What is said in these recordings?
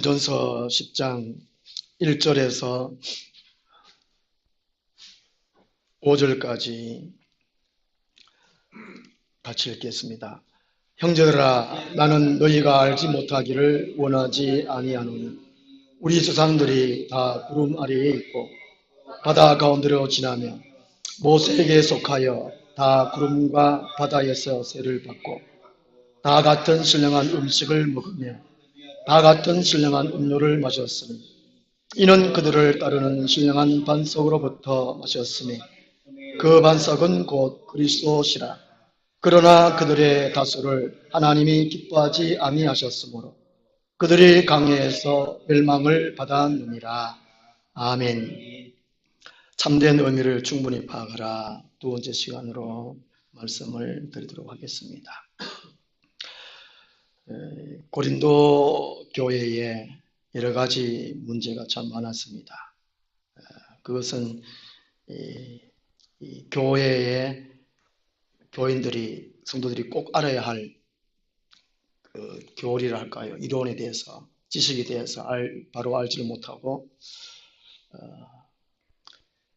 고린도전서 10장 1절에서 5절까지 같이 읽겠습니다. 형제들아, 나는 너희가 알지 못하기를 원하지 아니하노니 우리 조상들이 다 구름 아래에 있고 바다 가운데로 지나며 모세에게 속하여 다 구름과 바다에서 세를 받고 다 같은 신령한 음식을 먹으며 다 같은 신령한 음료를 마셨으니 이는 그들을 따르는 신령한 반석으로부터 마셨으니 그 반석은 곧 그리스도시라. 그러나 그들의 다수를 하나님이 기뻐하지 아니하셨으므로 그들이 강해에서 멸망을 받았느니라. 아멘. 참된 의미를 충분히 파악하라. 두 번째 시간으로 말씀을 드리도록 하겠습니다. 고린도 교회에 여러 가지 문제가 참 많았습니다. 그것은 이 교회의 교인들이, 성도들이 꼭 알아야 할 그 교리라 할까요? 이론에 대해서, 지식에 대해서 바로 알지를 못하고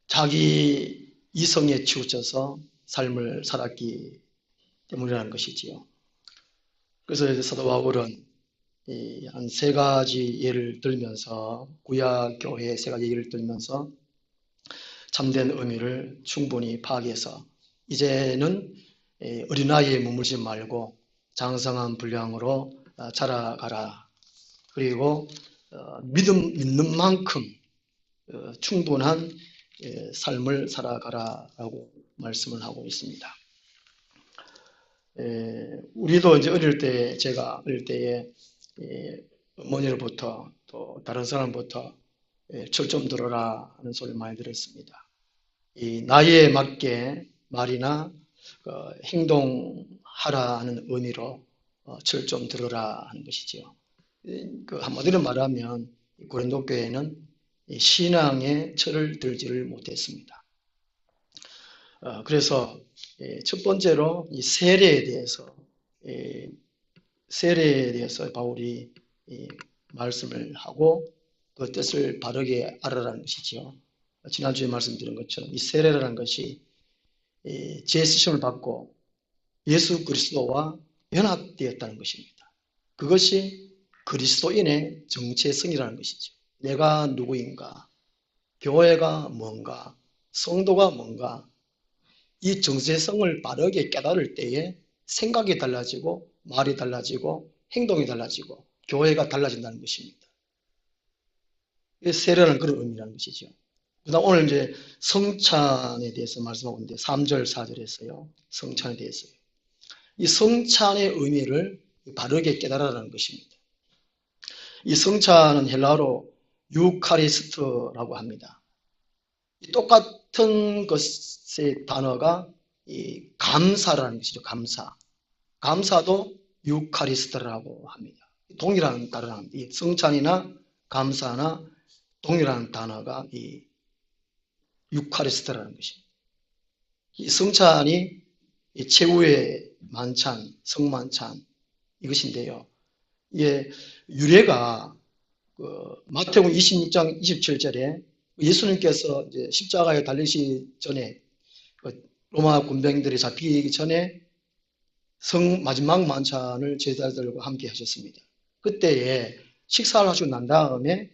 자기 이성에 치우쳐서 삶을 살았기 때문이라는 것이지요. 그래서 사도 바울은 한 세 가지 예를 들면서, 구약 교회의 세 가지 예를 들면서 참된 의미를 충분히 파악해서 이제는 어린아이에 머물지 말고 장성한 분량으로 자라가라. 그리고 믿는 만큼 충분한 삶을 살아가라라고 말씀을 하고 있습니다. 우리도 이제 어릴 때, 제가 어릴 때에 어머니로부터 또 다른 사람부터 철 좀 들어라 하는 소리를 많이 들었습니다. 이 나이에 맞게 말이나 행동하라 하는 의미로 철 좀 들어라 하는 것이죠. 그 한마디로 말하면 고린도 교회는 신앙의 철을 들지를 못했습니다. 그래서 첫 번째로 이 세례에 대해서 바울이 말씀을 하고 그 뜻을 바르게 알아라는 것이죠. 지난주에 말씀드린 것처럼 이 세례라는 것이 제수심을 받고 예수 그리스도와 연합되었다는 것입니다. 그것이 그리스도인의 정체성이라는 것이죠. 내가 누구인가, 교회가 뭔가, 성도가 뭔가, 이 정체성을 바르게 깨달을 때에 생각이 달라지고 말이 달라지고 행동이 달라지고 교회가 달라진다는 것입니다. 세례는 그런 의미라는 것이죠. 그다음 오늘 이제 성찬에 대해서 말씀하고 있는데 3절, 4절에서요. 성찬에 대해서요. 이 성찬의 의미를 바르게 깨달으라는 것입니다. 이 성찬은 헬라어로 유카리스트라고 합니다. 똑같은 것의 단어가 이 감사라는 것이죠. 감사. 감사도 유카리스트라고 합니다. 동일한 단어는 이 성찬이나 감사나 동일한 단어가 이 유카리스트라는 것입니다. 이 성찬이 이 최후의 만찬, 성만찬 이것인데요. 이게 유래가 마태복음 26장 27절에 예수님께서 이제 십자가에 달리시 전에 로마 군병들이 잡히기 전에 마지막 만찬을 제자들과 함께 하셨습니다. 그때에 식사를 하시고 난 다음에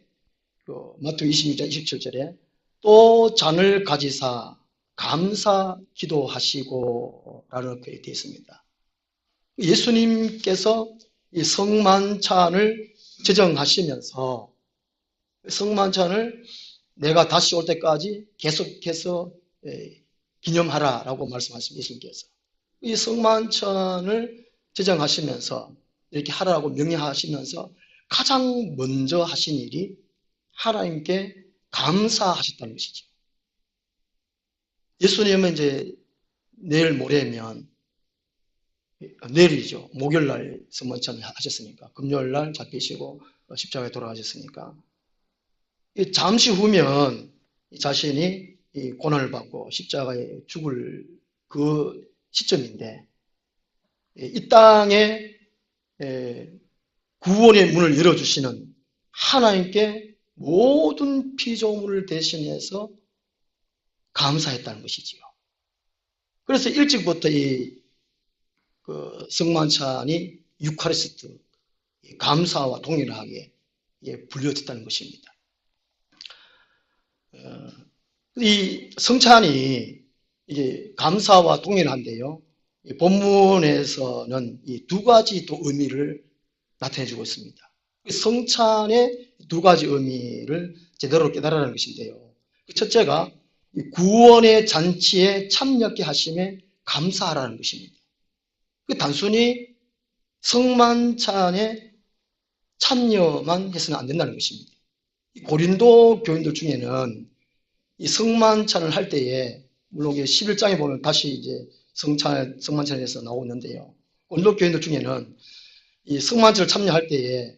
마태복음 26장 27절에 또 잔을 가지사 감사 기도하시고 라는 글이 되어 있습니다. 예수님께서 이 성만찬을 제정하시면서 성만찬을 내가 다시 올 때까지 계속해서 기념하라라고 말씀하신 예수님께서 이 성만찬을 제정하시면서 이렇게 하라고 명령하시면서 가장 먼저 하신 일이 하나님께 감사하셨다는 것이죠. 예수님은 이제 내일 모레면 내일이죠. 목요일날 성만찬을 하셨으니까 금요일날 잡히시고 십자가에 돌아가셨으니까 잠시 후면 자신이 고난을 받고 십자가에 죽을 그 시점인데 이 땅에 구원의 문을 열어주시는 하나님께 모든 피조물을 대신해서 감사했다는 것이지요. 그래서 일찍부터 성만찬이 유카리스트, 감사와 동일하게 불려졌다는 것입니다. 이 성찬이 이게 감사와 동일한데요. 본문에서는 이 두 가지 또 의미를 나타내주고 있습니다. 성찬의 두 가지 의미를 제대로 깨달으라는 것인데요. 첫째가 구원의 잔치에 참여하게 하심에 감사하라는 것입니다. 단순히 성만찬에 참여만 해서는 안 된다는 것입니다. 고린도 교인들 중에는 이 성만찬을 할 때에, 물론 11장에 보면 다시 이제 성만찬에서 나오는데요. 고린도 교인들 중에는 이 성만찬을 참여할 때에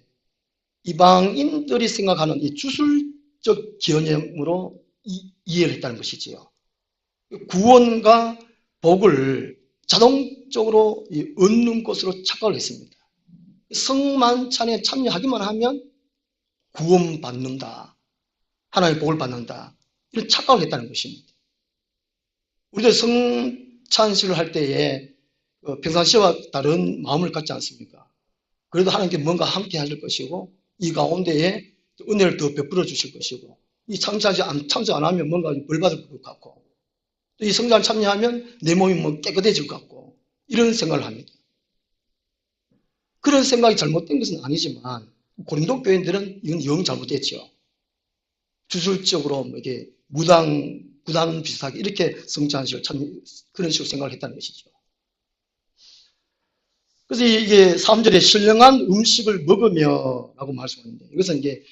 이방인들이 생각하는 이 주술적 개념으로 이해를 했다는 것이지요. 구원과 복을 자동적으로 얻는 것으로 착각을 했습니다. 성만찬에 참여하기만 하면 구원받는다, 하나님의 복을 받는다, 이런 착각을 했다는 것입니다. 우리도 성찬식을 할 때에 평상시와 다른 마음을 갖지 않습니까? 그래도 하나님께 뭔가 함께 하실 것이고, 이 가운데에 은혜를 더 베풀어 주실 것이고, 이 참석 안 하면 뭔가 벌 받을 것 같고, 또 이 성찬 참여하면 내 몸이 뭐 깨끗해질 것 같고, 이런 생각을 합니다. 그런 생각이 잘못된 것은 아니지만 고린도 교인들은 이건 영 잘못됐죠. 주술적으로 뭐 이게 무당 비슷하게 이렇게 성찬식을 그런 식으로 생각을 했다는 것이죠. 그래서 이게 3절에 신령한 음식을 먹으며 라고 말씀하는데, 이것은 이게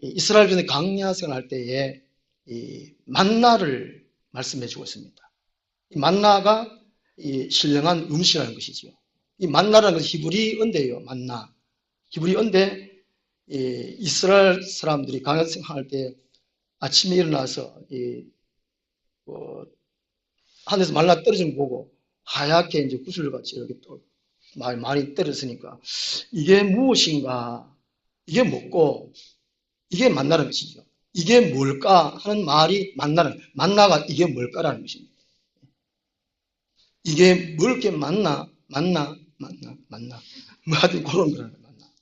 이스라엘 백성이 광야 생활할 때에 이 만나를 말씀해 주고 있습니다. 이 만나가 이 신령한 음식이라는 것이죠. 이 만나라는 것은 히브리어인데요. 만나. 히브리어인데 이스라엘 사람들이 광야 생활할 때 아침에 일어나서 하늘에서 만나 떨어지는 거 보고 하얗게 이제 구슬같이 이렇게 또 많이 떨어졌으니까 이게 무엇인가, 이게 뭐고, 이게 만나는 것이죠. 이게 뭘까 하는 말이 만나가 이게 뭘까라는 것입니다. 이게 뭘 게 만나. 뭐 하여튼 그런 거라는 만나.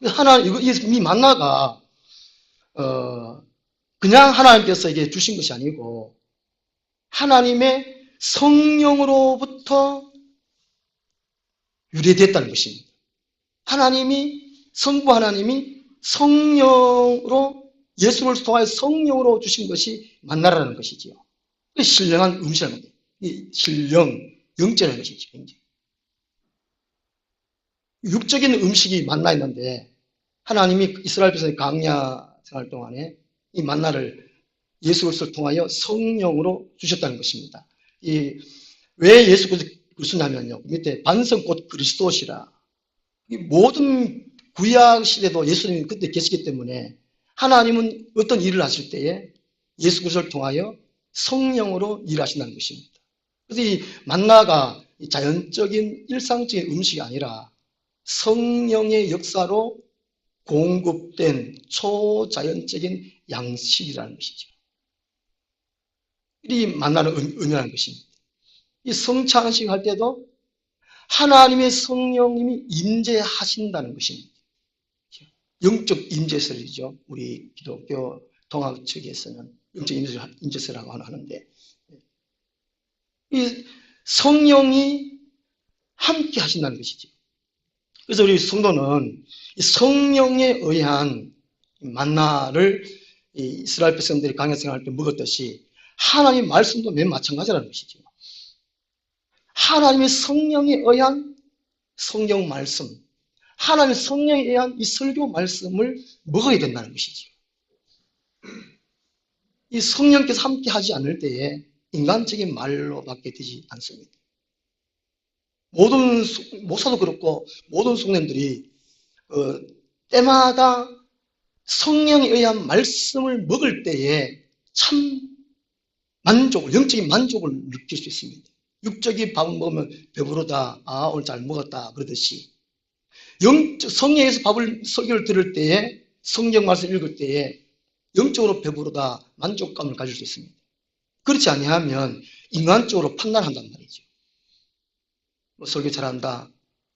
이 만나가, 그냥 하나님께서 이게 주신 것이 아니고, 하나님의 성령으로부터 유래됐다는 것입니다. 성부 하나님이 성령으로, 예수를 통하여 성령으로 주신 것이 만나라는 것이지요. 신령한 음식이라는 거예요. 영적인 것이죠. 육적인 음식이 만나 있는데, 하나님이 이스라엘 백성의 광야 생활 동안에 이 만나를 예수 그리스도를 통하여 성령으로 주셨다는 것입니다. 왜 예수 그리스도냐면요, 밑에 반석 곧 그리스도시라. 모든 구약 시대도 예수님이 그때 계시기 때문에 하나님은 어떤 일을 하실 때에 예수 그리스도를 통하여 성령으로 일하신다는 것입니다. 그래서 이 만나가 자연적인 일상적인 음식이 아니라 성령의 역사로 공급된 초자연적인 양식이라는 것이죠. 이 만나는 의미라는 것입니다. 이 성찬식 할 때도 하나님의 성령님이 임재하신다는 것입니다. 영적 임재설이죠. 우리 기독교 동학 측에서는 영적 임재설이라고 하는데, 이 성령이 함께 하신다는 것이죠. 그래서 우리 성도는 이 성령에 의한 만나를 이스라엘 백성들이 광야 생활할 때 먹었듯이 하나님 말씀도 맨 마찬가지라는 것이죠. 하나님의 성령에 의한 성경 말씀, 하나님의 성령에 의한 이 설교 말씀을 먹어야 된다는 것이죠. 이 성령께서 함께 하지 않을 때에 인간적인 말로밖에 되지 않습니다. 모든 목사도 그렇고 모든 성령들이 때마다 성령에 의한 말씀을 먹을 때에 참 영적인 만족을 느낄 수 있습니다. 육적인 밥을 먹으면 배부르다, 오늘 잘 먹었다 그러듯이 성령에서 설교를 들을 때에, 성경 말씀 읽을 때에 영적으로 배부르다 만족감을 가질 수 있습니다. 그렇지 아니하면 인간적으로 판단한단 말이죠. 뭐 설교 잘한다,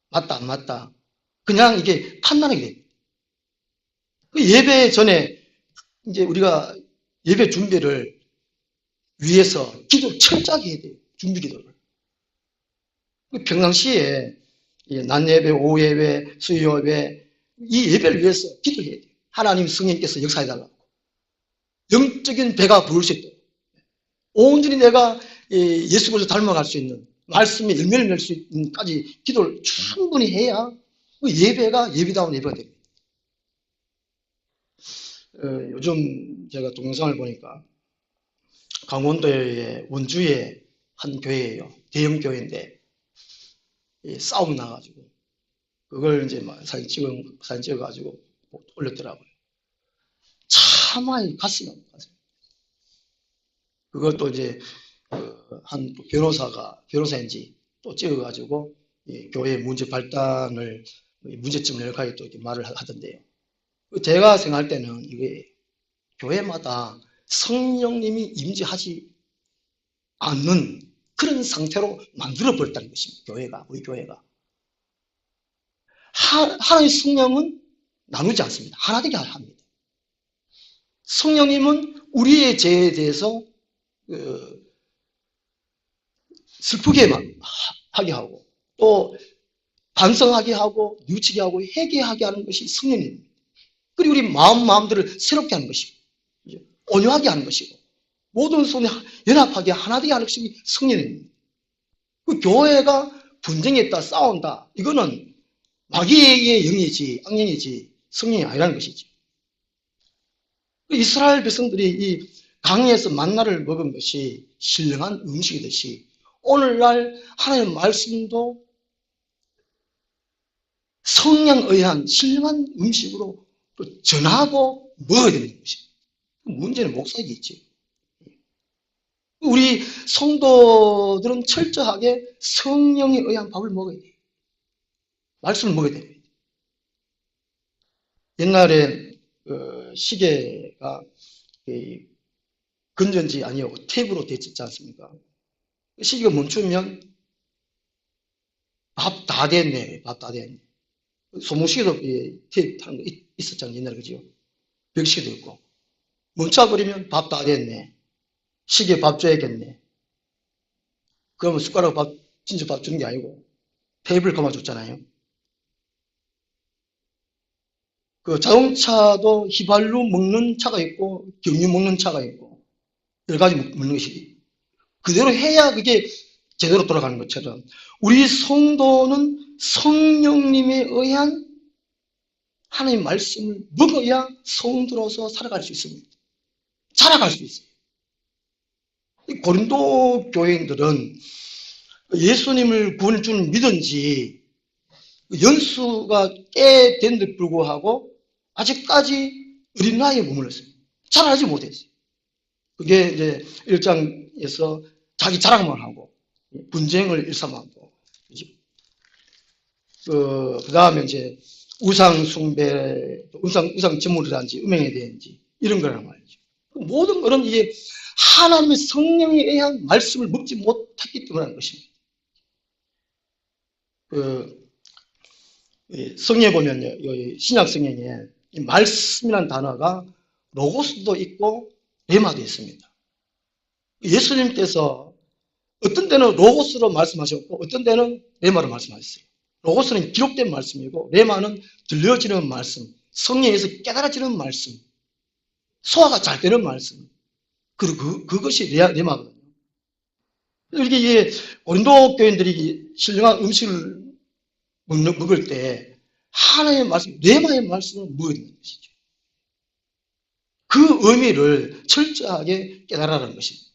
맞다 안 맞다, 그냥 이게 판단하게 됩니다. 예배 전에 이제 우리가 예배 준비를 위해서 기도를 철저하게 해야 돼요. 준비 기도를. 평상시에 낮 예배, 오후 예배, 수요 예배, 이 예배를 위해서 기도해야 돼요. 하나님 성령께서 역사해달라고. 영적인 배가 부을 수 있도록. 온전히 내가 예수 그리스도 닮아갈 수 있는, 말씀에 열매를 맺을 수 있는까지 기도를 충분히 해야 예배가 예배다운 예배가 됩니다. 요즘 제가 동영상을 보니까 강원도의 원주의 한 교회예요. 대형 교회인데 싸움 나가지고 그걸 이제 사진 찍어가지고 올렸더라고요. 참아요. 가슴이 아파요. 그것도 이제 한 변호사인지 또 찍어가지고 교회 문제 발단을, 문제점을 여기까지 또 이렇게 말을 하던데요. 제가 생각할 때는 이게 교회마다 성령님이 임재하지 않는 그런 상태로 만들어 버렸다는 것입니다. 우리 교회가. 하나님의 성령은 나누지 않습니다. 하나 되게 합니다. 성령님은 우리의 죄에 대해서 슬프게만 하게 하고, 또 반성하게 하고, 뉘우치게 하고, 회개하게 하는 것이 성령님입니다. 그리고 우리 마음들을 새롭게 하는 것이고, 온유하게 하는 것이고, 모든 손에 연합하게 하나 되게 하는 것이 성령입니다. 그 교회가 분쟁했다, 싸운다, 이거는 마귀의 영이지, 악령이지, 성령이 아니라는 것이죠. 이스라엘 백성들이 이 강에서 만나를 먹은 것이 신령한 음식이듯이 오늘날 하나님의 말씀도 성령에 의한 신령한 음식으로 전하고 먹어야 되는 것입니다. 문제는 목사이겠지. 우리 성도들은 철저하게 성령에 의한 밥을 먹어야 돼요. 말씀을 먹어야 됩니다. 옛날에 시계가 건전지 아니고 탭으로 되어 있지 않습니까? 시계가 멈추면 밥 다 됐네. 밥 다 됐네. 소모시계도 탭 타는 거 있었잖아요. 옛날에, 그죠? 벽시계도 있고. 멈춰버리면 밥 다 됐네. 시계 밥 줘야겠네. 그러면 숟가락 진짜 밥 주는 게 아니고 테이블 감아줬잖아요. 그 자동차도 휘발유 먹는 차가 있고 경유 먹는 차가 있고 여러 가지 먹는 것이 그대로 해야 그게 제대로 돌아가는 것처럼 우리 성도는 성령님에 의한 하나님의 말씀을 먹어야 성도로서 살아갈 수 있습니다. 자라갈 수 있어요. 이 고린도 교회인들은 예수님을 구원을 주는 믿은지 연수가 꽤 된데도 불구하고 아직까지 어린 나이에 머물렀어요. 자라지 못했어요. 그게 이제 1장에서 자기 자랑만 하고 분쟁을 일삼하고 그 다음에 이제 우상 숭배, 우상 제물이라든지 음행에 대한지 이런 거란 말이죠. 모든 것은 이게 하나님의 성령에 의한 말씀을 먹지 못했기 때문에 하는 것입니다. 성경에 보면요, 신약 성경에 이 말씀이라는 단어가 로고스도 있고 레마도 있습니다. 예수님께서 어떤 때는 로고스로 말씀하셨고 어떤 때는 레마로 말씀하셨어요. 로고스는 기록된 말씀이고 레마는 들려지는 말씀, 성령에서 깨달아지는 말씀, 소화가 잘 되는 말씀. 그리고 그것이 레마거든요. 이렇게 고린도 교인들이 신령한 음식을 먹을 때 하나님의 말씀, 레마의 말씀을 먹어야 되는 것이죠. 그 의미를 철저하게 깨달아라는 것입니다.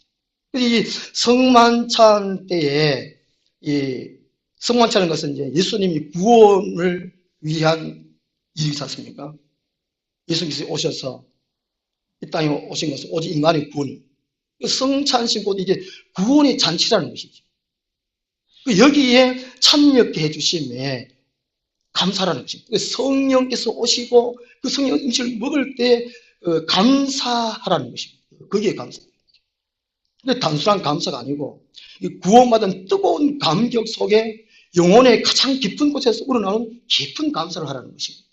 이 성만찬 때에 성만찬은 것은 이제 예수님이 구원을 위한 일이지 않습니까? 예수님께서 오셔서 이 땅에 오신 것은 오직 인간의 구원. 성찬식 곧 이게 구원의 잔치라는 것이죠. 여기에 참여해 주심에 감사라는 것입니다. 성령께서 오시고 그 성령 음식을 먹을 때 감사하라는 것입니다. 거기에 감사. 근데 단순한 감사가 아니고 구원받은 뜨거운 감격 속에 영혼의 가장 깊은 곳에서 우러나오는 깊은 감사를 하라는 것입니다.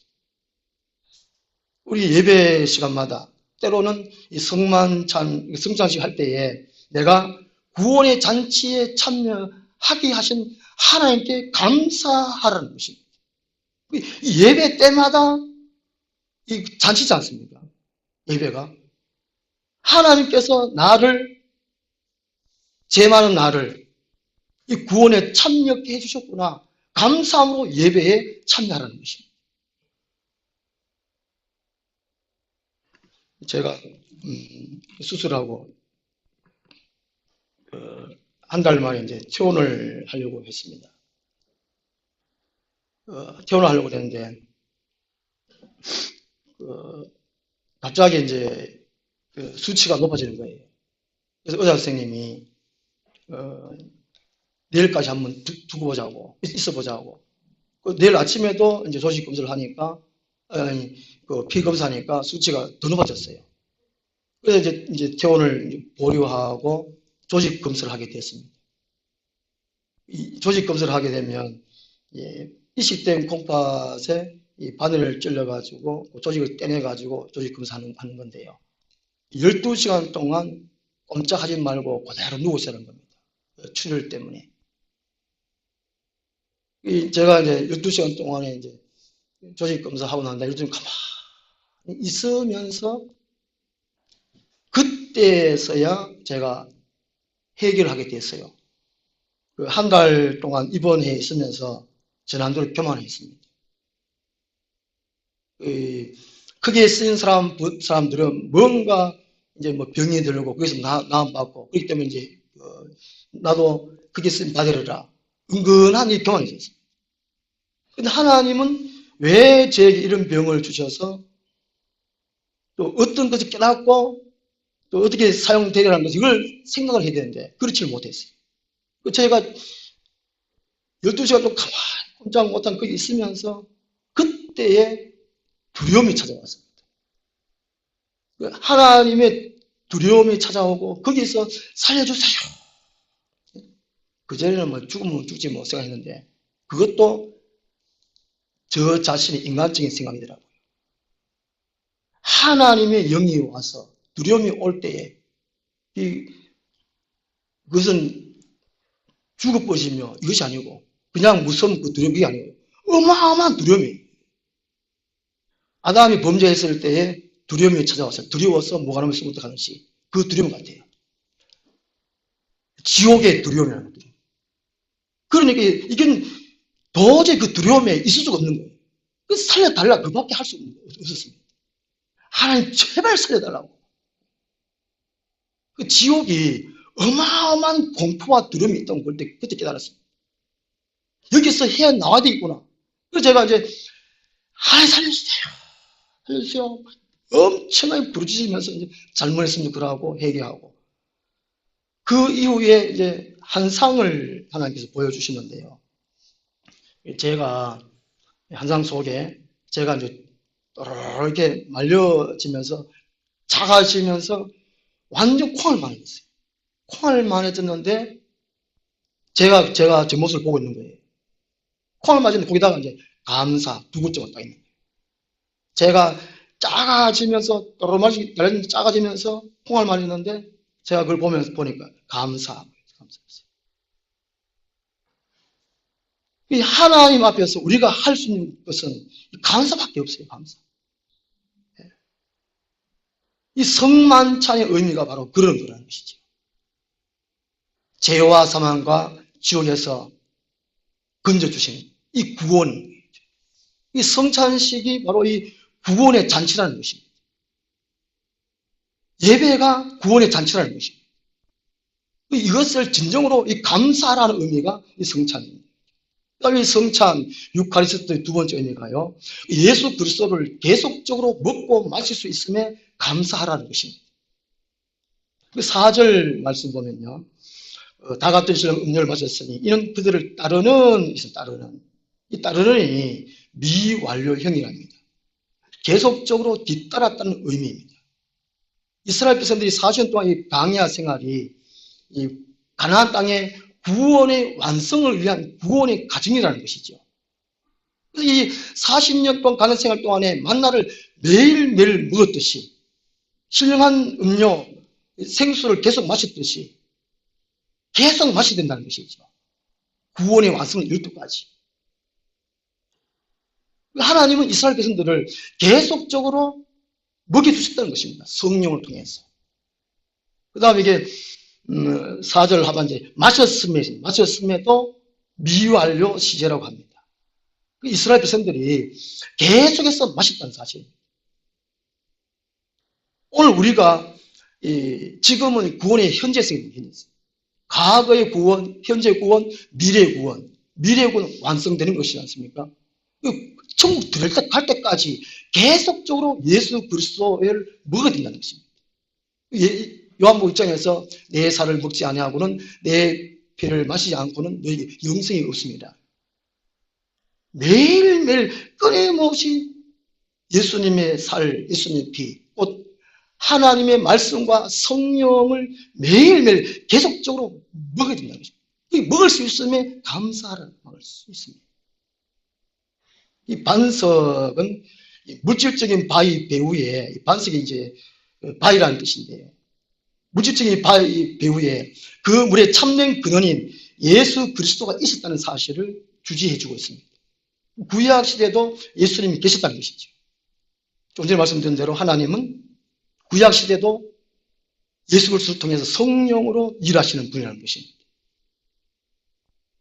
우리 예배 시간마다 때로는 이 성찬식 할 때에 내가 구원의 잔치에 참여하게 하신 하나님께 감사하라는 것입니다. 예배 때마다 이 잔치지 않습니까? 예배가 하나님께서 죄 많은 나를 이 구원에 참여하게 해주셨구나. 감사함으로 예배에 참여하라는 것입니다. 제가 수술하고 한 달 만에 이제 퇴원을 하려고 했습니다. 퇴원을 하려고 했는데 갑자기 이제 수치가 높아지는 거예요. 그래서 의사 선생님이 내일까지 한번 두고 보자고, 있어 보자고. 내일 아침에도 이제 조직 검사를 하니까, 피 검사하니까 수치가 더 높아졌어요. 그래서 이제 퇴원을 보류하고 조직 검사를 하게 됐습니다. 이 조직 검사를 하게 되면, 이식된 콩팥에 이 바늘을 찔러가지고 조직을 떼내가지고 조직 검사하는 건데요. 12시간 동안 꼼짝하지 말고 그대로 누워 있어야 하는 겁니다. 출혈 때문에. 제가 이제 12시간 동안에 이제 조직 검사하고 난 다음에 요즘 가만히 있으면서 그때서야 제가 해결하게 됐어요. 한 달 동안 입원해 있으면서 전환도를 교만했습니다. 크게 쓰인 사람들은 뭔가 이제 뭐 병이 들고 거기서 나음받고 그렇기 때문에 이제 나도 크게 쓰임 받으리라 은근한 이 교만이 있었어요. 근데 하나님은 왜 저에게 이런 병을 주셔서 또 어떤 것을 깨닫고 또 어떻게 사용되리라는 것을 이걸 생각을 해야 되는데 그렇지를 못했어요. 제가 12시간 또 가만히 꼼짝 못한 거기 있으면서 그때에 두려움이 찾아왔습니다. 하나님의 두려움이 찾아오고 거기서 살려주세요. 그전에는 뭐 죽으면 죽지 뭐 생각했는데 그것도 저 자신의 인간적인 생각이더라고요. 하나님의 영이 와서 두려움이 올 때에 그것은 죽어버리며 이것이 아니고 그냥 무서운 그 두려움이 아니고 어마어마한 두려움이 아담이 범죄했을 때에 두려움이 찾아왔어요. 두려워서 모가람을 쓰고 가는지 그 두려움 같아요. 지옥의 두려움이라는 두려움. 그러니까 이건 도저히 그 두려움에 있을 수가 없는 거예요. 그 살려달라 그밖에 할 수 없었습니다. 하나님 제발 살려달라고. 그 지옥이 어마어마한 공포와 두려움이 있다는 걸 그때 깨달았습니다. 여기서 헤어나와야 되겠구나. 그래서 제가 이제 하나님 살려주세요. 살려주세요. 엄청나게 부르짖으면서 이제 잘못했으면 그러고 회개하고 그 이후에 이제 한 상을 하나님께서 보여주시는데요. 제가 한 상 속에 제가 이제 이렇게 말려지면서 작아지면서 완전 콩을 많아졌어요. 콩을 많아졌는데 제가 제 모습을 보고 있는 거예요. 콩을 맞았는데 거기다가 이제 감사 두 글자가 딱 있는 거예요. 제가 작아지면서 또르마시 작아지면서 콩을 맞았는데 제가 그걸 보니까 감사했어요. 이 하나님 앞에서 우리가 할 수 있는 것은 감사밖에 없어요. 감사. 이 성만찬의 의미가 바로 그런 거라는 것이죠. 죄와 사망과 지옥에서 건져주신 이 구원, 이 성찬식이 바로 이 구원의 잔치라는 것입니다. 예배가 구원의 잔치라는 것입니다. 이것을 진정으로 이 감사라는 의미가 이 성찬입니다. 이 성찬 유카리스트의 두 번째 의미가요. 예수 그리스도를 계속적으로 먹고 마실 수 있음에 감사하라는 것입니다. 그 4절 말씀 보면요. 다 같은 시간 음료를 마셨으니 이는 그들을 따르는 이 따르는이 미완료형이랍니다. 계속적으로 뒤따랐다는 의미입니다. 이스라엘 백성들이 40년 동안 이 광야 생활이 이 가나안 땅의 구원의 완성을 위한 구원의 과정이라는 것이죠. 그래서 이 40년 동안 가나안 생활 동안에 만나를 매일매일 먹었듯이 신령한 음료, 생수를 계속 마셨듯이 계속 마셔야 된다는 것이죠. 구원의 완성을 이룰 때까지. 하나님은 이스라엘 백성들을 계속적으로 먹여주셨다는 것입니다. 성령을 통해서. 그 다음에 이게 4절 하반절에 마셨음에도 미완료 시제라고 합니다. 이스라엘 백성들이 계속해서 마셨다는 사실. 오늘 우리가 지금은 구원의 현재성이 있어요. 과거의 구원, 현재 구원, 미래 구원. 미래 구원은 완성되는 것이지 않습니까? 천국 들을 때 갈 때까지 계속적으로 예수 그리스도를 먹어야 된다는 것입니다. 요한복음 1장에서 내 살을 먹지 아니하고는 내 피를 마시지 않고는 너에게 영생이 없습니다. 매일매일 끊임없이 예수님의 살, 예수님의 피, 곧 하나님의 말씀과 성령을 매일매일 계속적으로 먹어야 된다는 것입니다. 먹을 수 있으면 감사하라 먹을 수 있습니다. 이 반석은 물질적인 바위 배후에, 반석이 이제 바위라는 뜻인데요. 물질적인 바위 배후에 그 물의 참된 근원인 예수 그리스도가 있었다는 사실을 주지해주고 있습니다. 구약 시대도 예수님이 계셨다는 것이죠. 좀 전에 말씀드린 대로 하나님은 구약 시대도 예수 그리스도를 통해서 성령으로 일하시는 분이라는 것입니다.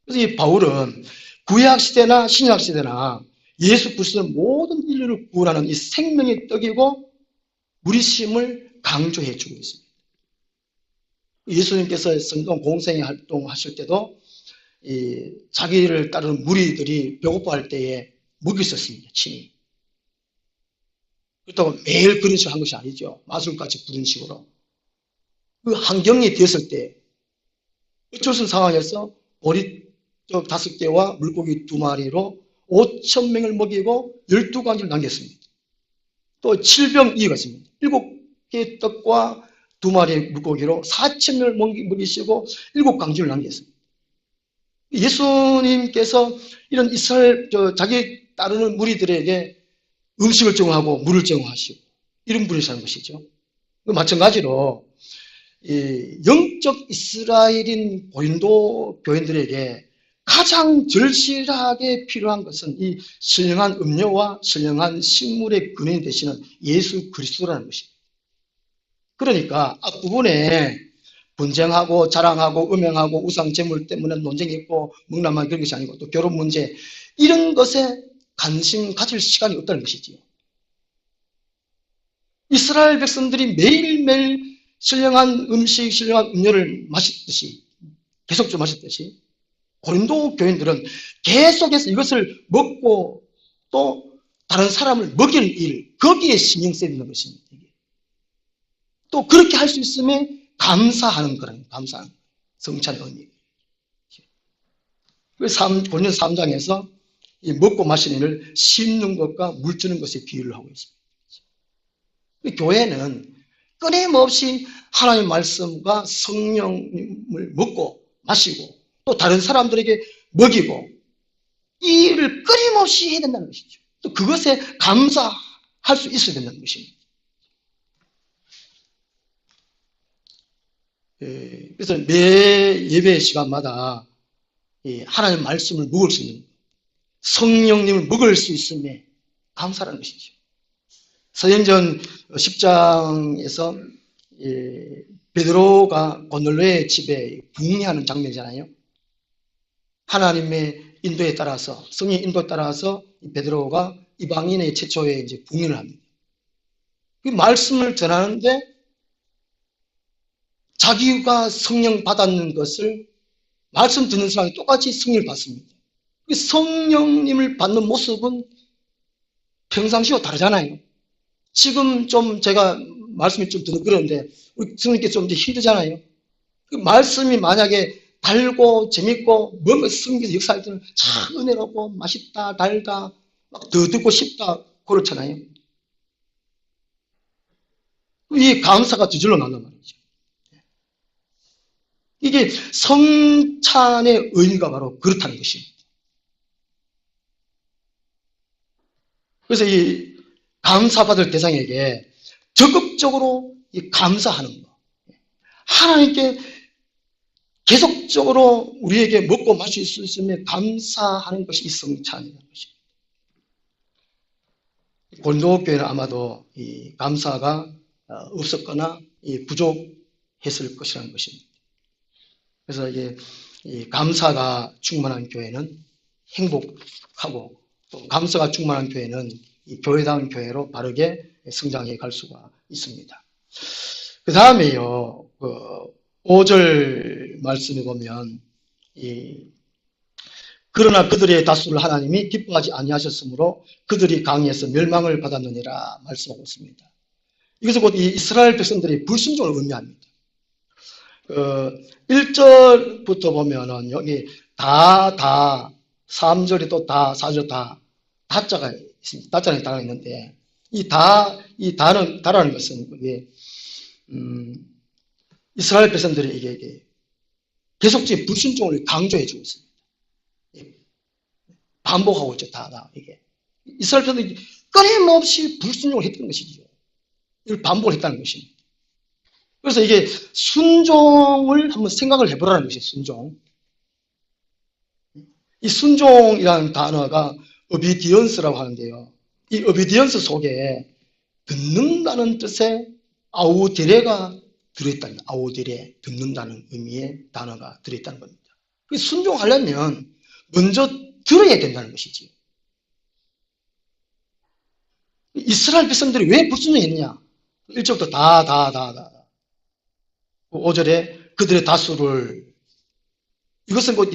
그래서 이 바울은 구약 시대나 신약 시대나 예수 그리스도는 모든 인류를 구원하는 이 생명의 떡이고 우리심을 강조해 주고 있습니다. 예수님께서 성경 공생의 활동하실 때도 자기를 따르는 무리들이 배고파할 때에 먹였었습니다. 친히. 그렇다고 매일 그런 식으로 한 것이 아니죠. 마술같이 부른 식으로. 그 환경이 되었을 때 어쩔 수 없는 상황에서 보리떡 5개와 물고기 2마리로 5,000명을 먹이고 12광지를 남겼습니다. 또 7병 이어갔습니다. 7개의 떡과 2마리의 물고기로 4,000명을 먹이시고 7광지를 남겼습니다. 예수님께서 이런 이스라엘 자기 따르는 무리들에게 음식을 제공하고 물을 제공하시고 이런 분이시라는 것이죠. 마찬가지로 영적 이스라엘인 고린도 교인들에게 가장 절실하게 필요한 것은 이 신령한 음료와 신령한 식물의 근원이 되시는 예수 그리스도라는 것입니다. 그러니까 앞부분에 분쟁하고 자랑하고 음행하고 우상 재물 때문에 논쟁이 있고 먹나만 그런 것이 아니고 또 결혼 문제 이런 것에 관심 가질 시간이 없다는 것이지요. 이스라엘 백성들이 매일매일 신령한 음식, 신령한 음료를 마셨듯이 계속 마셨듯이 고린도 교인들은 계속해서 이것을 먹고 또 다른 사람을 먹이는 일 거기에 신경 써야 되는 것입니다. 또 그렇게 할 수 있으면 감사하는 거라는 감사하는 성찬의 의미. 고린도 3장에서 이 먹고 마시는 일을 씹는 것과 물 주는 것에 비유를 하고 있습니다. 교회는 끊임없이 하나님의 말씀과 성령을 먹고 마시고 또 다른 사람들에게 먹이고 이 일을 끊임없이 해야 된다는 것이죠. 또 그것에 감사할 수 있어야 된다는 것입니다. 그래서 매 예배 시간마다 하나님의 말씀을 먹을 수 있는 성령님을 먹을 수 있음에 감사라는 것이죠. 사도행전 10장에서 베드로가 고넬료의 집에 붕괴하는 장면이잖아요. 하나님의 인도에 따라서 성령의 인도에 따라서 베드로가 이방인의 최초의 이제 붕괴를 합니다. 그 말씀을 전하는데 자기가 성령 받았는 것을 말씀 듣는 사람이 똑같이 성령을 받습니다. 그 성령님을 받는 모습은 평상시와 다르잖아요. 지금 좀 제가 말씀이 좀 그런데 우리 성령님께 좀 힘들잖아요. 그 말씀이 만약에 달고 재밌고 뭔가 성경에서 역사할 때는 참 은혜롭고 맛있다 달다 막 더 듣고 싶다 그렇잖아요. 이 감사가 저절로 난단 말이죠. 이게 성찬의 의미가 바로 그렇다는 것입니다. 그래서 이 감사받을 대상에게 적극적으로 이 감사하는 것, 하나님께 계속적으로 우리에게 먹고 마실 수 있으면 감사하는 것이 이 성찬이라는 것입니다. 고린도 교회는 아마도 이 감사가 없었거나 부족했을 것이라는 것입니다. 그래서 이게 이 감사가 충만한 교회는 행복하고, 또 감사가 충만한 교회는 이 교회다운 교회로 바르게 성장해 갈 수가 있습니다. 그 다음에요, 5절 말씀에 보면, 그러나 그들의 다수를 하나님이 기뻐하지 아니하셨으므로 그들이 강에서 멸망을 받았느니라 말씀하고 있습니다. 이것은 곧 이 이스라엘 백성들이 불순종을 의미합니다. 1절부터 보면은 여기 3절에 또 4절 다자가 있습니다. 다자는 다가 있는데, 다라는 것은 그게, 이스라엘 백성들이 이게 계속적인 불순종을 강조해주고 있습니다. 반복하고 있죠, 이게. 이스라엘 백성들이 끊임없이 불순종을 했던 것이죠. 이걸 반복을 했다는 것입니다. 그래서 이게 순종을 한번 생각을 해보라는 것이에요, 순종. 이 순종이라는 단어가 obedience라고 하는데요. 이 obedience 속에 듣는다는 뜻의 아우디레가 들어있다는, 아우디레, 듣는다는 의미의 단어가 들어있다는 겁니다. 순종하려면 먼저 들어야 된다는 것이지. 이스라엘 백성들이 왜 불순종했느냐? 1절부터 5절에 그들의 다수를, 이것은 뭐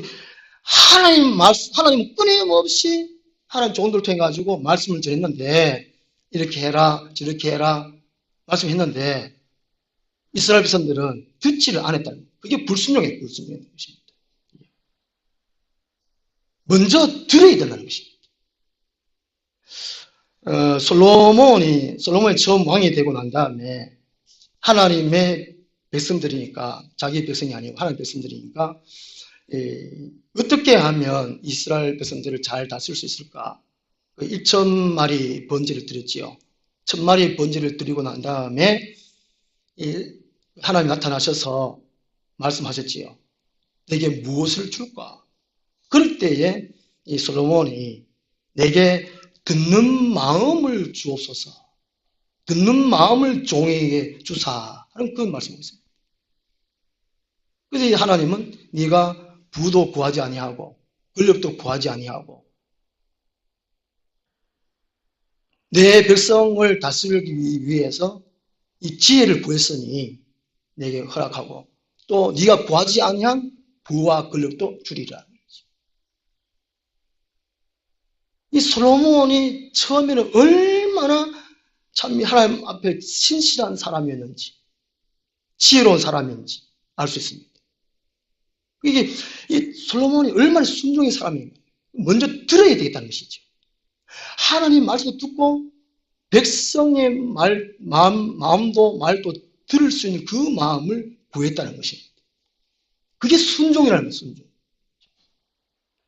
하나님은 끊임없이 하나님 종들을 통해 가지고 말씀을 전했는데, 이렇게 해라 저렇게 해라 말씀했는데 이스라엘 백성들은 듣지를 않았다는 거예요. 그게 불순종의 것입니다. 먼저 들어야 된다는 것입니다. 솔로몬이 처음 왕이 되고 난 다음에 하나님의 백성들이니까, 자기 백성이 아니고 하나님 백성들이니까, 어떻게 하면 이스라엘 백성들을 잘 다스릴 수 있을까? 1,000마리 번제를 드렸지요. 1,000마리 번제를 드리고 난 다음에 하나님이 나타나셔서 말씀하셨지요. 내게 무엇을 줄까? 그럴 때에 이 솔로몬이 내게 듣는 마음을 주옵소서, 듣는 마음을 종에게 주사 하는 그런 말씀이 있습니다. 그래서 하나님은 네가 부도 구하지 아니하고 권력도 구하지 아니하고 내 백성을 다스리기 위해서 이 지혜를 구했으니 내게 허락하고, 또 네가 구하지 아니한 부와 권력도 주리라. 이 솔로몬이 처음에는 얼마나 참 하나님 앞에 신실한 사람이었는지, 지혜로운 사람인지 알 수 있습니다. 이게 이 솔로몬이 얼마나 순종의 사람인가, 먼저 들어야 되겠다는 것이죠. 하나님 말씀도 듣고 백성의 마음도 말도 들을 수 있는 그 마음을 구했다는 것입니다. 그게 순종이라는 거예요, 순종.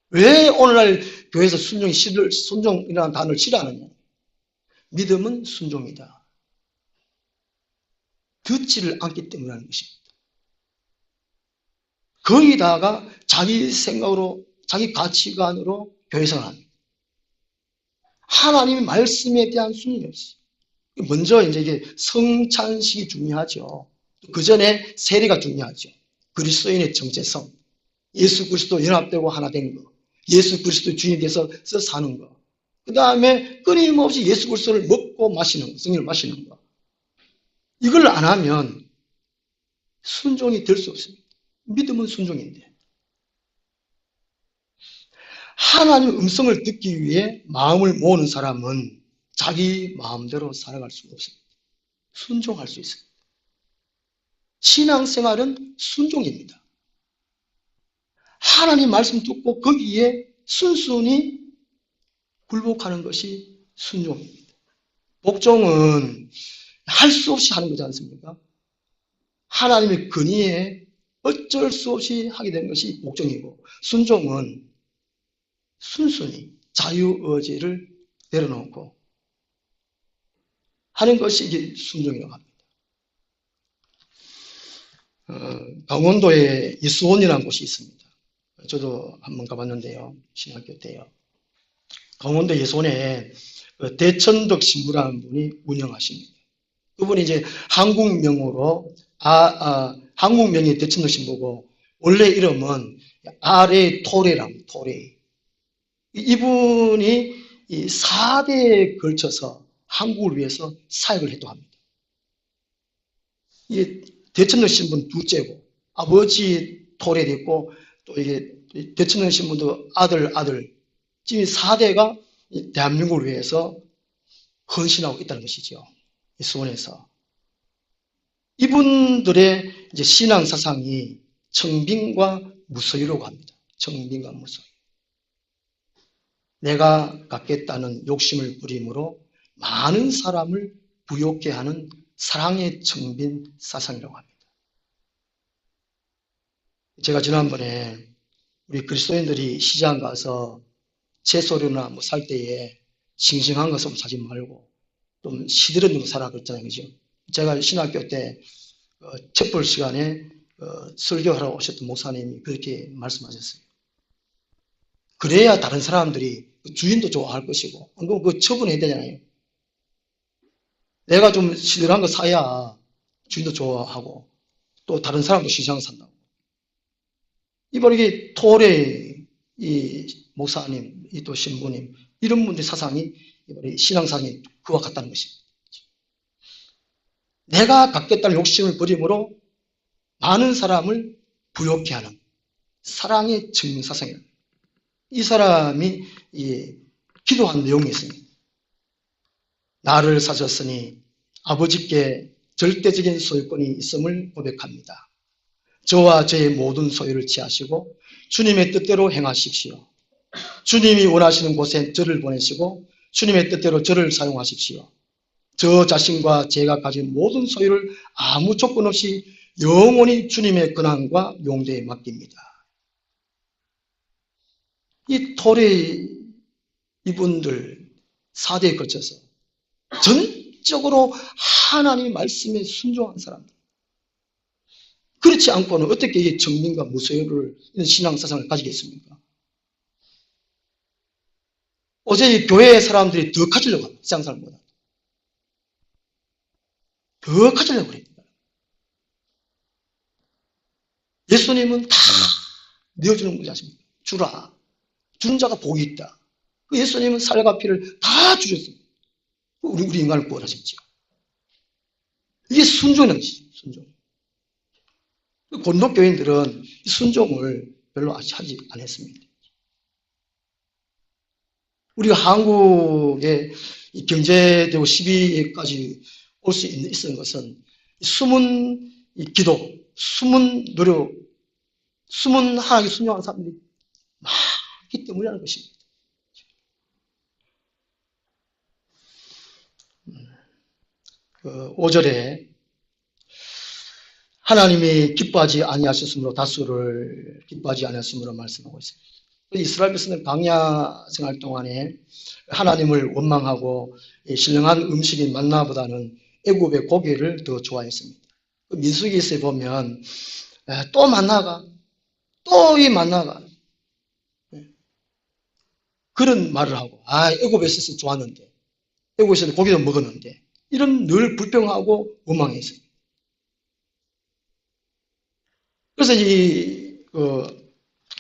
왜 오늘날 교회에서 순종이라는 단어를 싫어하느냐? 믿음은 순종이다. 듣지를 않기 때문이라는 것입니다. 거기다가 자기 생각으로, 자기 가치관으로 교회 생활합니다. 하나님의 말씀에 대한 순종이 없어요. 먼저 이게 성찬식이 중요하죠. 그 전에 세례가 중요하죠. 그리스도인의 정체성, 예수 그리스도 연합되고 하나 된 거, 예수 그리스도 주인이 돼서 사는 거, 그 다음에 끊임없이 예수 그리스도를 먹고 마시는 거, 성령을 마시는 거. 이걸 안 하면 순종이 될 수 없습니다. 믿음은 순종인데, 하나님의 음성을 듣기 위해 마음을 모으는 사람은 자기 마음대로 살아갈 수가 없습니다. 순종할 수 있습니다. 신앙생활은 순종입니다. 하나님 말씀 듣고 거기에 순순히 굴복하는 것이 순종입니다. 복종은 할 수 없이 하는 거지 않습니까? 하나님의 권위에 어쩔 수 없이 하게 된 것이 복종이고, 순종은 순순히 자유의지를 내려놓고 하는 것이 이게 순종이라고 합니다. 강원도에 이수원이라는 곳이 있습니다. 저도 한번 가봤는데요. 신학교 때요. 강원도 예손에 대천덕 신부라는 분이 운영하십니다. 그분이 이제 한국명으로 한국명이 대천덕 신부고 원래 이름은 아레 토레랑 토레. 이분이 이 4대에 걸쳐서 한국을 위해서 사역을 했다고 합니다. 이게 대천덕 신부는 둘째고 아버지 토레도 있고 또 이게 대천덕 신부도 아들 지금 4대가 대한민국을 위해서 헌신하고 있다는 것이죠. 이 수원에서. 이분들의 이제 신앙 사상이 청빙과 무소유라고 합니다. 청빙과 무소유. 내가 갖겠다는 욕심을 부림으로 많은 사람을 부욕케 하는 사랑의 청빙 사상이라고 합니다. 제가 지난번에 우리 그리스도인들이 시장 가서 채소류나 뭐 살 때에 싱싱한 것은 사지 말고 좀 시들은 거 사라 그랬잖아요. 그죠? 제가 신학교 때 첩불 시간에 설교하러 오셨던 목사님이 그렇게 말씀하셨어요. 그래야 다른 사람들이 주인도 좋아할 것이고 그 처분해야 되잖아요. 내가 좀 시들한 거 사야 주인도 좋아하고 또 다른 사람도 싱싱한 거 산다고. 이번 이게 토레 이 목사님, 이 또 신부님 이런 분들의 사상이 신앙사상이 그와 같다는 것입니다. 내가 갖겠다는 욕심을 버림으로 많은 사람을 부욕케 하는 사랑의 증명사상이에요. 이 사람이 기도한 내용이 있습니다. 나를 사셨으니 아버지께 절대적인 소유권이 있음을 고백합니다. 저와 저의 모든 소유를 취하시고 주님의 뜻대로 행하십시오. 주님이 원하시는 곳에 저를 보내시고 주님의 뜻대로 저를 사용하십시오. 저 자신과 제가 가진 모든 소유를 아무 조건 없이 영원히 주님의 권한과 용대에 맡깁니다. 이 토레 이분들 4대에 걸쳐서 전적으로 하나님의 말씀에 순종한 사람들. 그렇지 않고는 어떻게 이 정민과 무소유를 이런 신앙사상을 가지겠습니까? 어제 이 교회 사람들이 더 가지려고 합니다. 세상 사람보다. 더 가지려고 그랬습니다. 예수님은 다 내어주는 거지 않습니까? 주라. 준 자가 복이 있다. 예수님은 살과 피를 다 주셨습니다. 우리 인간을 구원하셨죠. 이게 순종이라는 것이죠. 순종. 권독교인들은 순종을 별로 하지 않았습니다. 우리가 한국의 경제대국 10위까지 올 수 있는 것은 숨은 기도, 숨은 노력, 숨은 하나님께 순종하는 사람들이 많기 때문이라는 것입니다. 5절에 하나님이 기뻐하지 아니하셨으므로 다수를 기뻐하지 아니하셨으므로 말씀하고 있습니다. 이스라엘 백성은 광야 생활 동안에 하나님을 원망하고 신령한 음식인 만나보다는 애굽의 고기를 더 좋아했습니다. 민수기에서 보면 또 만나가, 또 이 만나가 그런 말을 하고 애굽에서 있어서 좋았는데 애굽에서 고기도 먹었는데 이런 늘 불평하고 원망했어요. 그래서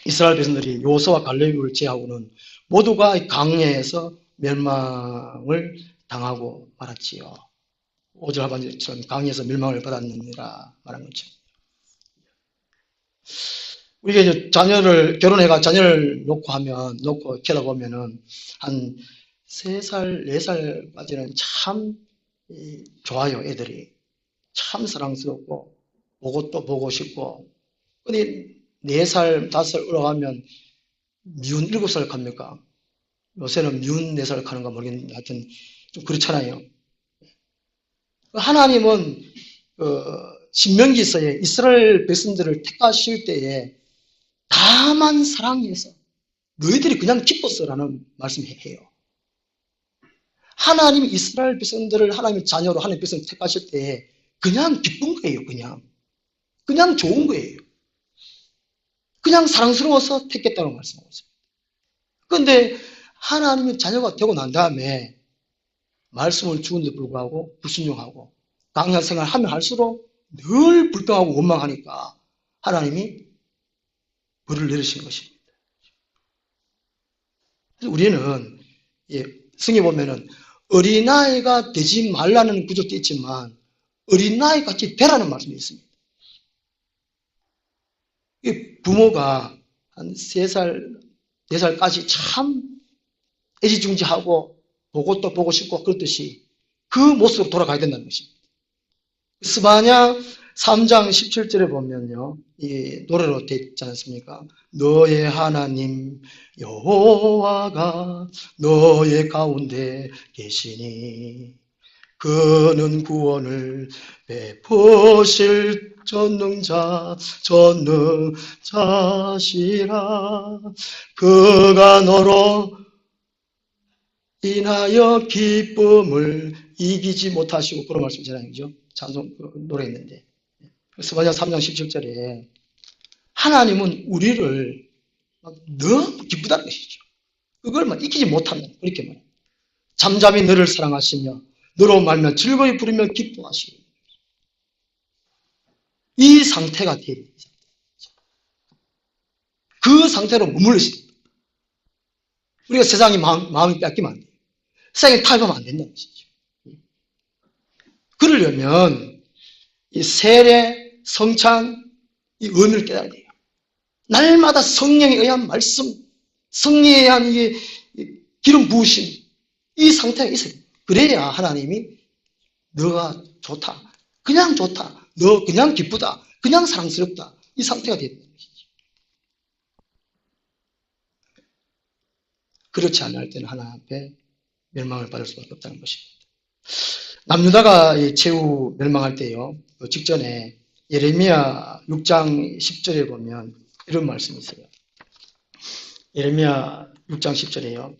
이스라엘 백성들이 요수와 갈렙을 제하고는 모두가 강야에서 멸망을 당하고 말았지요. 5절 하반절처럼 강야에서 멸망을 받았느니라 말한 것처럼. 우리가 이제 결혼해가 자녀를 놓고 키우다 보면은 한 3살, 4살까지는 참 좋아요, 애들이. 참 사랑스럽고, 보고 또 보고 싶고. 근데 4살, 5살 올라가면 미운 7살 갑니까? 요새는 미운 내살 하는가 모르겠는데 하여튼 좀 그렇잖아요. 하나님은 신명기서에 이스라엘 백성들을 택하실 때에 다만 사랑해서 너희들이 그냥 기뻤어라는 말씀해요. 하나님 이스라엘 백성들을 하나님의 자녀로 하나님의 백성을 택하실 때에 그냥 기쁜 거예요. 그냥 좋은 거예요. 그냥 사랑스러워서 택했다고 말씀하고 있어요. 그런데 하나님의 자녀가 되고 난 다음에 말씀을 주는데 불구하고 불순종하고 강한 생활을 하면 할수록 늘 불평하고 원망하니까 하나님이 벌을 내리시는 것입니다. 우리는 성경에 보면은 어린아이가 되지 말라는 구절도 있지만 어린아이 같이 되라는 말씀이 있습니다. 부모가 한 3살, 4살까지 참 애지중지하고 보고 또 보고 싶고 그렇듯이 그 모습으로 돌아가야 된다는 것입니다. 스바냐 3장 17절에 보면요, 이 노래로 되어 있지 않습니까? 너의 하나님 여호와가 너의 가운데 계시니 그는 구원을 베푸실 전능자시라. 그가 너로 인하여 기쁨을 이기지 못하시고, 그런 말씀이잖아요. 그죠? 찬송 노래 있는데. 스바냐 3장 17절에 하나님은 우리를 너무 기쁘다는 것이죠. 그걸 이기지 못한다. 그렇게 말해요. 잠잠히 너를 사랑하시며 너로 말면 즐거이 부르며 기뻐하시고, 이 상태가 돼야 돼요. 그 상태로 머물러 있습니다. 우리가 세상에 마음이 뺏기면 안 돼요. 세상에 타협하면 안 된다는 것이죠. 그러려면 이 세례, 성찬, 이 의미를 깨달아야 돼요. 날마다 성령에 의한 말씀, 성령에 의한 이 기름 부으심, 이 상태가 있어요. 그래야 하나님이 너가 좋다, 그냥 좋다, 너 그냥 기쁘다, 그냥 사랑스럽다, 이 상태가 된다는 것이죠. 그렇지 않을 때는 하나님 앞에 멸망을 받을 수밖에 없다는 것입니다. 남유다가 최후 멸망할 때요, 그 직전에 예레미야 6장 10절에 보면 이런 말씀이 있어요. 예레미야 6장 10절에요.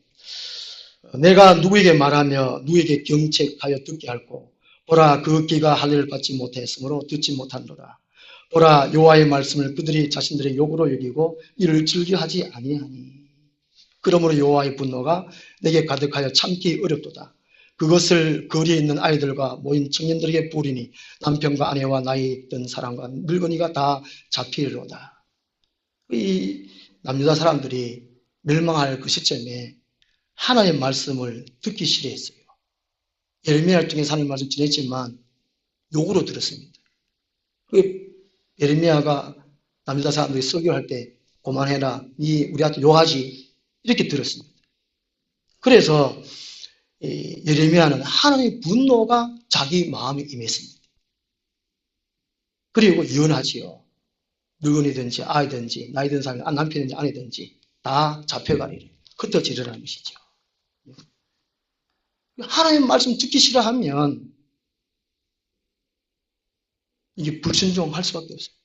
내가 누구에게 말하며 누구에게 경책하여 듣게 할꼬. 보라, 그 귀가 하늘을 받지 못했으므로 듣지 못하노라. 보라, 여호와의 말씀을 그들이 자신들의 욕으로 여기고 이를 즐겨하지 아니하니. 그러므로 여호와의 분노가 내게 가득하여 참기 어렵도다. 그것을 거리에 있는 아이들과 모인 청년들에게 부리니 남편과 아내와 나이 든 사람과 늙은이가 다 잡히리로다. 이 남유다 사람들이 멸망할 그 시점에 하나님의 말씀을 듣기 싫어했어요. 예레미야 중에 하나님의 말씀 전했지만 욕으로 들었습니다. 예레미야가 남유다 사람들이 설교할 때 그만해라, 니 우리한테 욕하지, 이렇게 들었습니다. 그래서 예레미야는 하나님의 분노가 자기 마음에 임했습니다. 그리고 예언하지요. 늙은이든지 아이든지 나이 든 사람이 남편이든지 아내든지 다 잡혀가리라. 흩어지리라는 것이죠. 하나님 말씀 듣기 싫어하면 이게 불순종할 수밖에 없어요.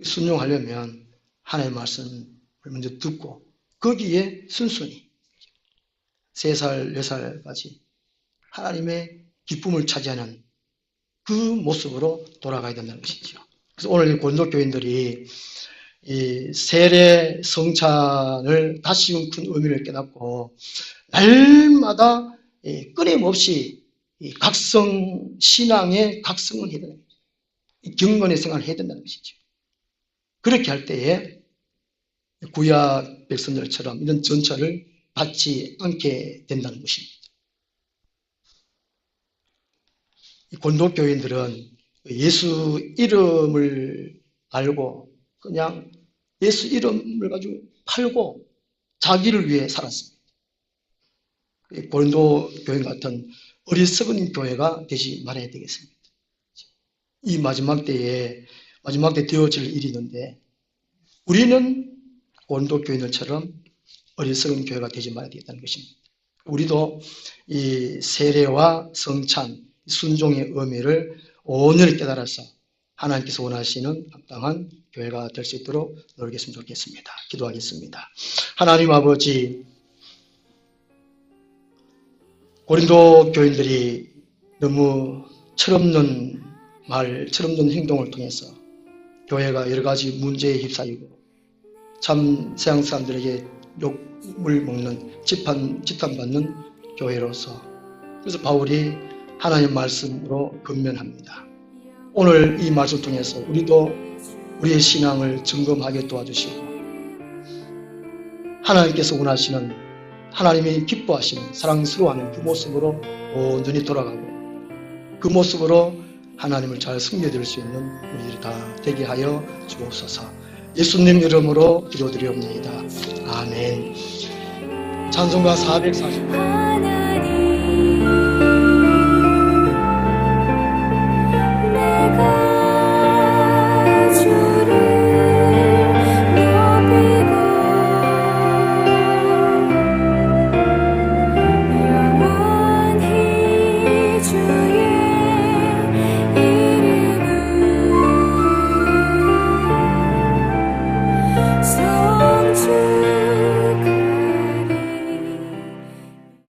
순종하려면 하나님의 말씀을 먼저 듣고 거기에 순순히 3살, 4살까지 하나님의 기쁨을 차지하는 그 모습으로 돌아가야 된다는 것이죠. 그래서 오늘 고린도 교인들이 이 세례 성찬을 다시 큰 의미를 깨닫고 날마다 끊임없이 각성 신앙의 각성을 해야 된다는 것이죠. 경건의 생활을 해야 된다는 것이죠. 그렇게 할 때에 구약 백성들처럼 이런 전차를 받지 않게 된다는 것입니다. 고린도 교인들은 예수 이름을 알고 그냥 예수 이름을 가지고 팔고 자기를 위해 살았습니다. 고린도 교인 같은 어리석은 교회가 되지 말아야 되겠습니다. 이 마지막 때에 되어질 일이 있는데 우리는 고린도 교인들처럼 어리석은 교회가 되지 말아야 되겠다는 것입니다. 우리도 이 세례와 성찬, 순종의 의미를 온전히 깨달아서 하나님께서 원하시는 합당한 교회가 될 수 있도록 노력했으면 좋겠습니다. 기도하겠습니다. 하나님 아버지, 고린도 교인들이 너무 철없는 말, 철없는 행동을 통해서 교회가 여러 가지 문제에 휩싸이고 참 세상 사람들에게 욕을 먹는 지탄받는 교회로서, 그래서 바울이 하나님 말씀으로 권면합니다. 오늘 이 말씀을 통해서 우리도 우리의 신앙을 점검하게 도와주시고 하나님께서 원하시는, 하나님이 기뻐하시는, 사랑스러워하는 그 모습으로 온전히 돌아가고 그 모습으로 하나님을 잘 섬겨드릴 수 있는 우리들이 다 되게 하여 주옵소서. 예수님 이름으로 기도드리옵나이다. 아멘. 찬송가 440. 영원히 주